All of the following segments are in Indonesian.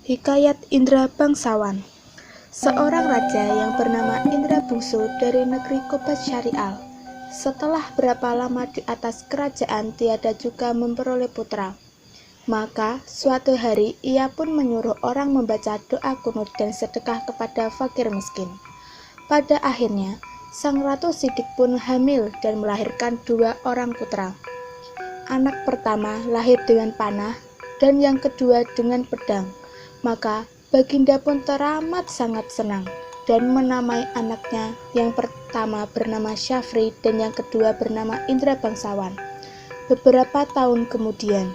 Hikayat Indra Bangsawan. Seorang raja yang bernama Indra Bungsu dari negeri Kobat Syarial. Setelah berapa lama di atas kerajaan tiada juga memperoleh putra. Maka suatu hari ia pun menyuruh orang membaca doa kunut dan sedekah kepada fakir miskin. Pada akhirnya, sang ratu Sidik pun hamil dan melahirkan 2 orang putra. Anak pertama lahir dengan panah dan yang kedua dengan pedang. Maka Baginda pun teramat sangat senang dan menamai anaknya yang pertama bernama Syafri dan yang kedua bernama Indra Bangsawan. Beberapa tahun kemudian,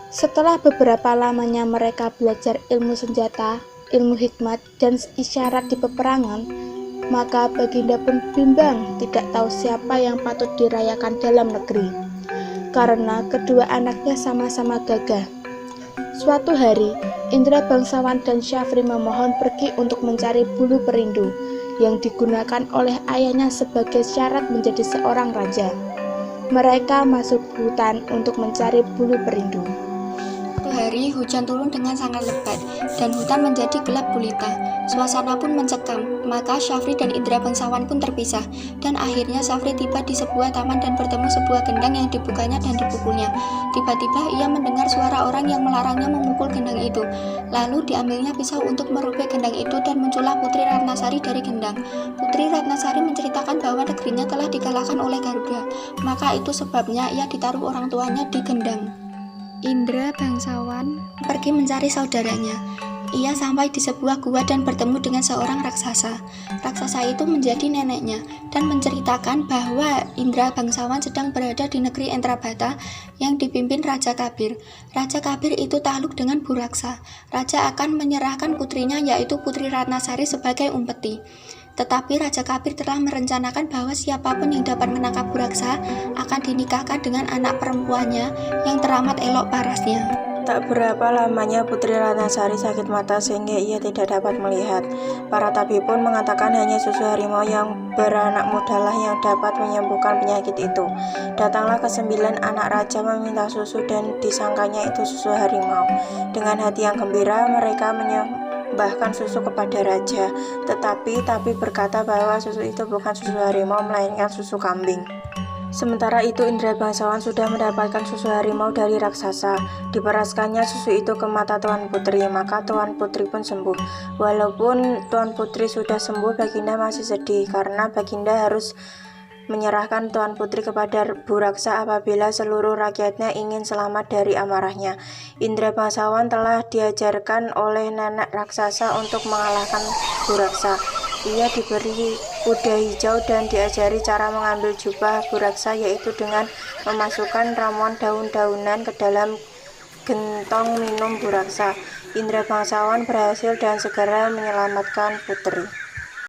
setelah beberapa lamanya mereka belajar ilmu senjata, ilmu hikmat, dan isyarat di peperangan, maka Baginda pun bimbang tidak tahu siapa yang patut dirayakan dalam negeri, karena kedua anaknya sama-sama gagah. Suatu hari, Indra Bangsawan dan Syafri memohon pergi untuk mencari bulu perindu yang digunakan oleh ayahnya sebagai syarat menjadi seorang raja. Mereka masuk hutan untuk mencari bulu perindu. Suatu hari hujan turun dengan sangat lebat dan hutan menjadi gelap gulita. Suasana pun mencekam. Maka Syafri dan Indra Bangsawan pun terpisah. Dan akhirnya Syafri tiba di sebuah taman dan bertemu sebuah gendang yang dibukanya dan dipukulnya. Tiba-tiba ia mendengar suara orang yang melarangnya memukul gendang itu. Lalu diambilnya pisau untuk merubek gendang itu dan muncullah Putri Ratnasari dari gendang. Putri Ratnasari menceritakan bahwa negerinya telah dikalahkan oleh Garuda. Maka itu sebabnya ia ditaruh orang tuanya di gendang. Indra Bangsawan pergi mencari saudaranya. Ia sampai di sebuah gua dan bertemu dengan seorang raksasa. Raksasa itu menjadi neneknya dan menceritakan bahwa Indra Bangsawan sedang berada di negeri Entrabata yang dipimpin Raja Kabir. Raja Kabir itu takluk dengan Buraksa. Raja akan menyerahkan putrinya yaitu Putri Ratnasari sebagai umpeti. Tetapi Raja Kabir telah merencanakan bahwa siapapun yang dapat menangkap Buraksa akan dinikahkan dengan anak perempuannya yang teramat elok parasnya. Tak berapa lamanya Putri Ratnasari sakit mata sehingga ia tidak dapat melihat. Para tabib pun mengatakan hanya susu harimau yang beranak mudalah yang dapat menyembuhkan penyakit itu. Datanglah ke-9 anak raja meminta susu dan disangkanya itu susu harimau. Dengan hati yang gembira mereka bahkan susu kepada raja, tetapi tabib berkata bahwa susu itu bukan susu harimau melainkan susu kambing. Sementara itu Indra Bangsawan sudah mendapatkan susu harimau dari raksasa. Diperaskannya susu itu ke mata Tuan Putri, maka Tuan Putri pun sembuh. Walaupun Tuan Putri sudah sembuh, Baginda masih sedih karena Baginda harus menyerahkan Tuan Putri kepada Buraksa apabila seluruh rakyatnya ingin selamat dari amarahnya. Indra Bangsawan telah diajarkan oleh nenek raksasa untuk mengalahkan Buraksa. Ia diberi kuda hijau dan diajari cara mengambil jubah Buraksa, yaitu dengan memasukkan ramuan daun-daunan ke dalam gentong minum Buraksa. Indra Bangsawan berhasil dan segera menyelamatkan putri.